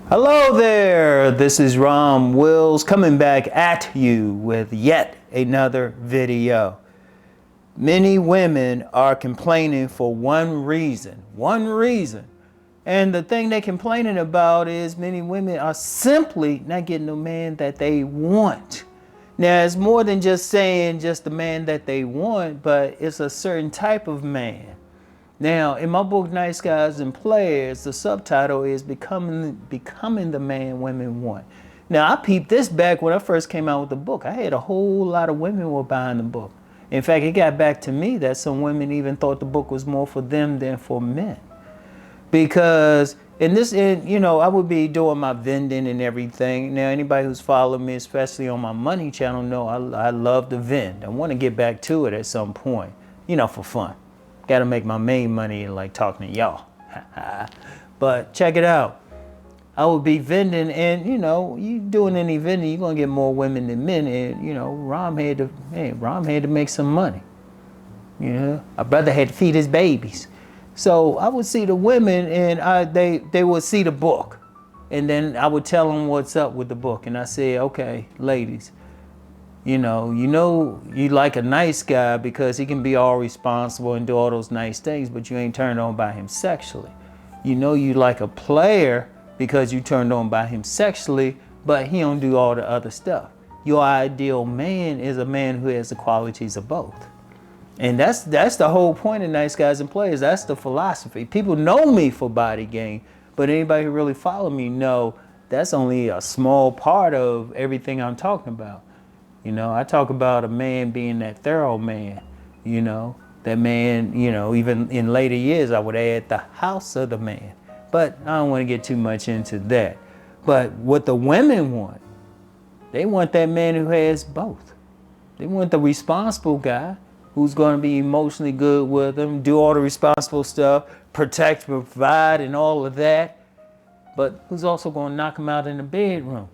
Hello there, this is Rom Wills coming back at you with yet another video. Many women are complaining for one reason. And the thing they're complaining about is many women are simply not getting the man that they want. Now, it's more than just saying just the man that they want, but it's a certain type of man. Now, in my book, Nice Guys and Players, the subtitle is Becoming the Man Women Want. Now, I peeped this back when I first came out with the book. I had a whole lot of women were buying the book. In fact, it got back to me that some women even thought the book was more for them than for men. Because I would be doing my vending and everything. Now, anybody who's followed me, especially on my money channel, know I love to vend. I want to get back to it at some point, for fun. Got to make my main money like talking to y'all. But check it out. I would be vending, and you doing any vending, you're gonna get more women than men. And Rom had to make some money. My brother had to feed his babies. So I would see the women, and they would see the book, and then I would tell them what's up with the book, and I say, okay, ladies, you like a nice guy because he can be all responsible and do all those nice things, but you ain't turned on by him sexually. You like a player because you turned on by him sexually, but he don't do all the other stuff. Your ideal man is a man who has the qualities of both. And that's the whole point of Nice Guys and Players. That's the philosophy. People know me for body game, but anybody who really follow me know that's only a small part of everything I'm talking about. I talk about a man being that thorough man, that man, even in later years, I would add the house of the man. But I don't want to get too much into that. But what the women want, they want that man who has both. They want the responsible guy who's going to be emotionally good with them, do all the responsible stuff, protect, provide, and all of that, but who's also going to knock them out in the bedroom.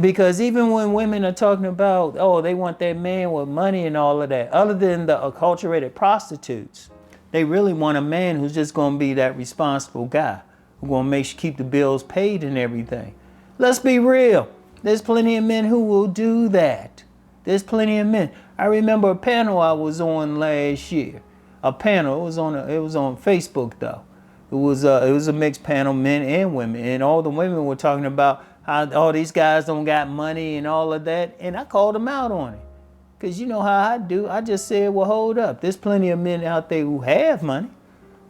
Because even when women are talking about, they want that man with money and all of that, other than the acculturated prostitutes, they really want a man who's just going to be that responsible guy, who's going to keep the bills paid and everything. Let's be real. There's plenty of men who will do that. There's plenty of men. I remember a panel I was on last year. A panel. It was on Facebook though. It was a mixed panel, men and women, and all the women were talking about how all these guys don't got money and all of that, and I called them out on it. Because you know how I do. I just said, well, hold up. There's plenty of men out there who have money,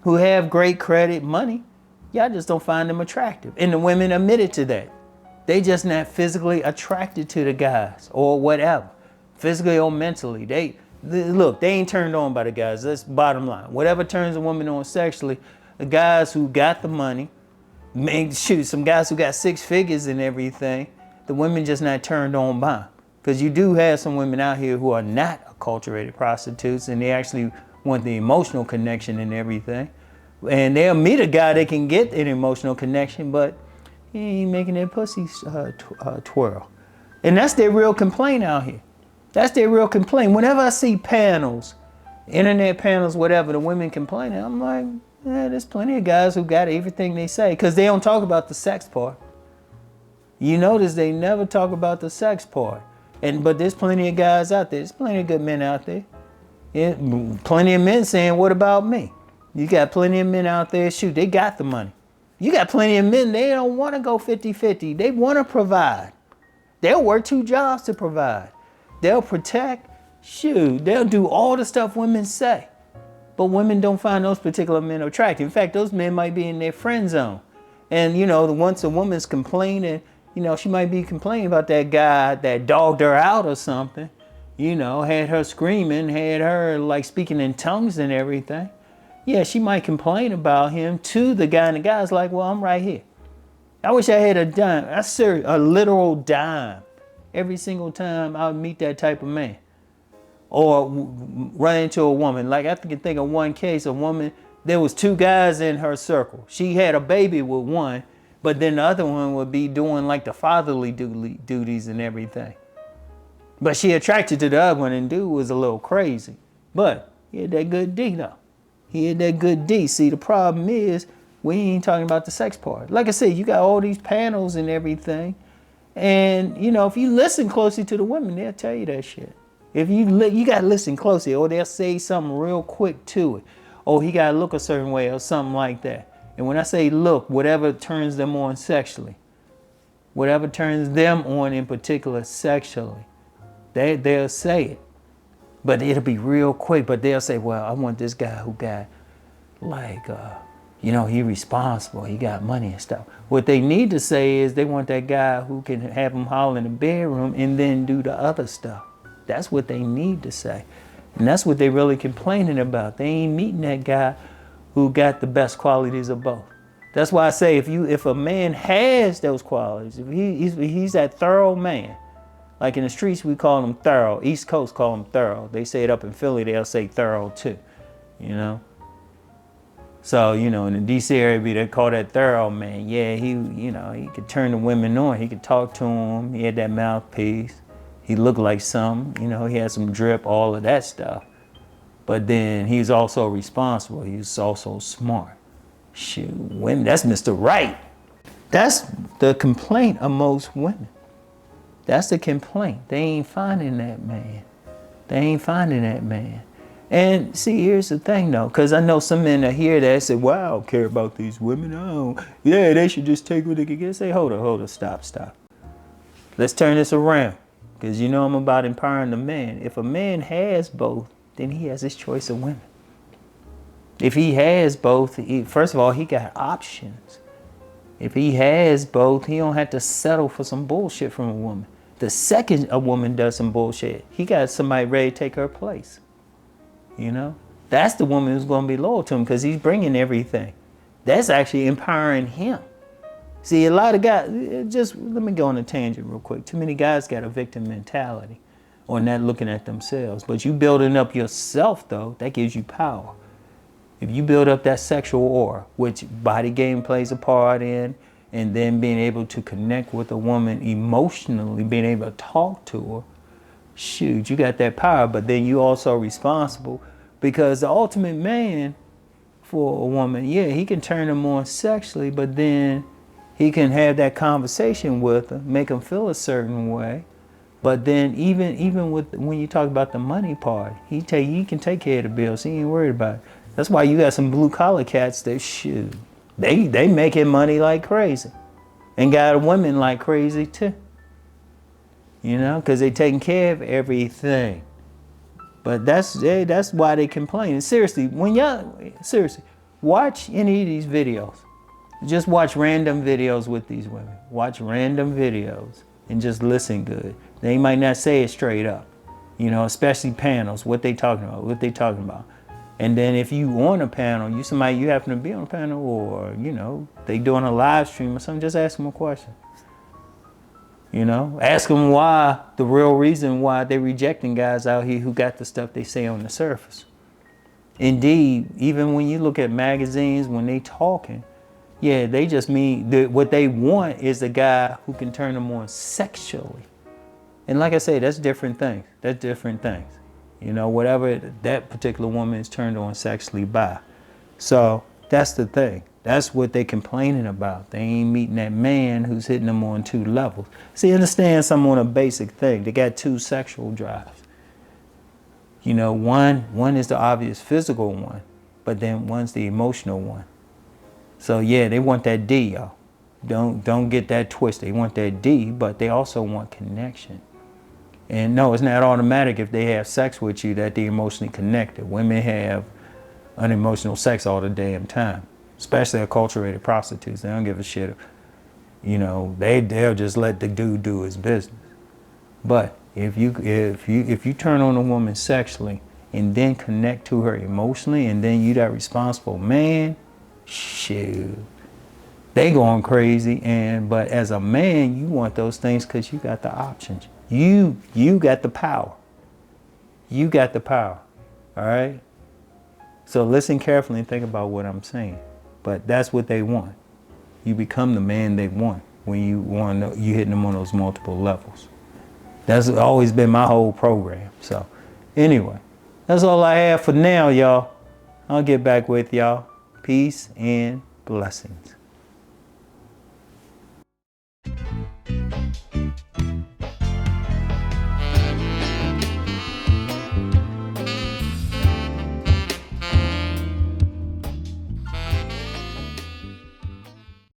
who have great credit, money. Y'all just don't find them attractive. And the women admitted to that. They just not physically attracted to the guys or whatever. Physically or mentally. They ain't turned on by the guys. That's bottom line. Whatever turns a woman on sexually, the guys who got the money, some guys who got 6 figures and everything, the women just not turned on by. Because you do have some women out here who are not acculturated prostitutes, and they actually want the emotional connection and everything. And they'll meet a guy that can get an emotional connection, but he ain't making their pussy twirl. And that's their real complaint out here. That's their real complaint. Whenever I see panels, internet panels, whatever, the women complaining, I'm like, there's plenty of guys who got everything they say, because they don't talk about the sex part. You notice they never talk about the sex part. But there's plenty of guys out there. There's plenty of good men out there. Plenty of men saying, what about me? You got plenty of men out there, shoot, they got the money. You got plenty of men, they don't want to go 50-50. They want to provide. They'll work 2 jobs to provide. They'll protect, they'll do all the stuff women say. But women don't find those particular men attractive. In fact, those men might be in their friend zone. And, once a woman's complaining, she might be complaining about that guy that dogged her out or something, had her screaming, had her like speaking in tongues and everything. Yeah, she might complain about him to the guy, and the guy's like, well, I'm right here. I wish I had a dime. A literal dime. Every single time I would meet that type of man. Or run into a woman. Like I can think of one case, a woman, there was 2 guys in her circle. She had a baby with one, but then the other one would be doing like the fatherly duties and everything. But she attracted to the other one, and dude was a little crazy. But he had that good D though. He had that good D. See, the problem is we ain't talking about the sex part. Like I said, you got all these panels and everything. And, you know, if you listen closely to the women, they'll tell you that shit. If you got to listen closely, or they'll say something real quick to it. Oh, he got to look a certain way or something like that. And when I say look, whatever turns them on sexually, whatever turns them on in particular sexually, they'll say it. But it'll be real quick. But they'll say, well, I want this guy who got like, you know, he responsible. He got money and stuff. What they need to say is they want that guy who can have them holler in the bedroom and then do the other stuff. That's what they need to say. And that's what they really complaining about. They ain't meeting that guy who got the best qualities of both. That's why I say if a man has those qualities, if he's that thorough man, like in the streets we call him thorough, East Coast call him thorough. They say it up in Philly, they'll say thorough too, you know? So, you know, in the DC area, they call that thorough man. Yeah, he could turn the women on. He could talk to them. He had that mouthpiece. He looked like something, you know, he had some drip, all of that stuff. But then he's also responsible. He's also smart. Shoot, women, that's Mr. Right. That's the complaint of most women. That's the complaint. They ain't finding that man. They ain't finding that man. And see, here's the thing though, because I know some men that hear that and say, well, I don't care about these women. Yeah, they should just take what they can get. Say, hold on, stop. Let's turn this around. Because you know I'm about empowering the man. If a man has both, then he has his choice of women. If he has both, first of all, he got options. If he has both, he don't have to settle for some bullshit from a woman. The second a woman does some bullshit, he got somebody ready to take her place. You know? That's the woman who's going to be loyal to him because he's bringing everything. That's actually empowering him. See, a lot of guys, just let me go on a tangent real quick. Too many guys got a victim mentality or not looking at themselves. But you building up yourself, though, that gives you power. If you build up that sexual aura, which body game plays a part in, and then being able to connect with a woman emotionally, being able to talk to her, shoot, you got that power. But then you also responsible because the ultimate man for a woman, yeah, he can turn them on sexually, but then he can have that conversation with her, make them feel a certain way. But then even with when you talk about the money part, he can take care of the bills. He ain't worried about it. That's why you got some blue collar cats that shoot. They making money like crazy, and got women like crazy too. You know, because they taking care of everything. But that's why they complain. And seriously, watch any of these videos. Just watch random videos with these women. Watch random videos and just listen good. They might not say it straight up, you know, especially panels, what they talking about. And then if you on a panel, you happen to be on a panel or, you know, they doing a live stream or something, just ask them a question. You know, ask them why, the real reason why they rejecting guys out here who got the stuff they say on the surface. Indeed, even when you look at magazines, when they talking, yeah, they just mean what they want is a guy who can turn them on sexually. And like I say, that's different things. That's different things. You know, whatever that particular woman is turned on sexually by. So that's the thing. That's what they complaining about. They ain't meeting that man who's hitting them on two levels. See, understand something on a basic thing. They got two sexual drives. You know, one is the obvious physical one, but then one's the emotional one. So yeah, they want that D, y'all. Don't get that twisted. They want that D, but they also want connection. And no, it's not automatic if they have sex with you that they're emotionally connected. Women have unemotional sex all the damn time, especially acculturated prostitutes. They don't give a shit. You know, they'll just let the dude do his business. But if you turn on a woman sexually and then connect to her emotionally, and then you that responsible man, shoot, they going crazy. But as a man, you want those things because you got the options. You got the power. You got the power. All right? So listen carefully and think about what I'm saying. But that's what they want. You become the man they want when you hitting them on those multiple levels. That's always been my whole program. So anyway, that's all I have for now, y'all. I'll get back with y'all. Peace and blessings.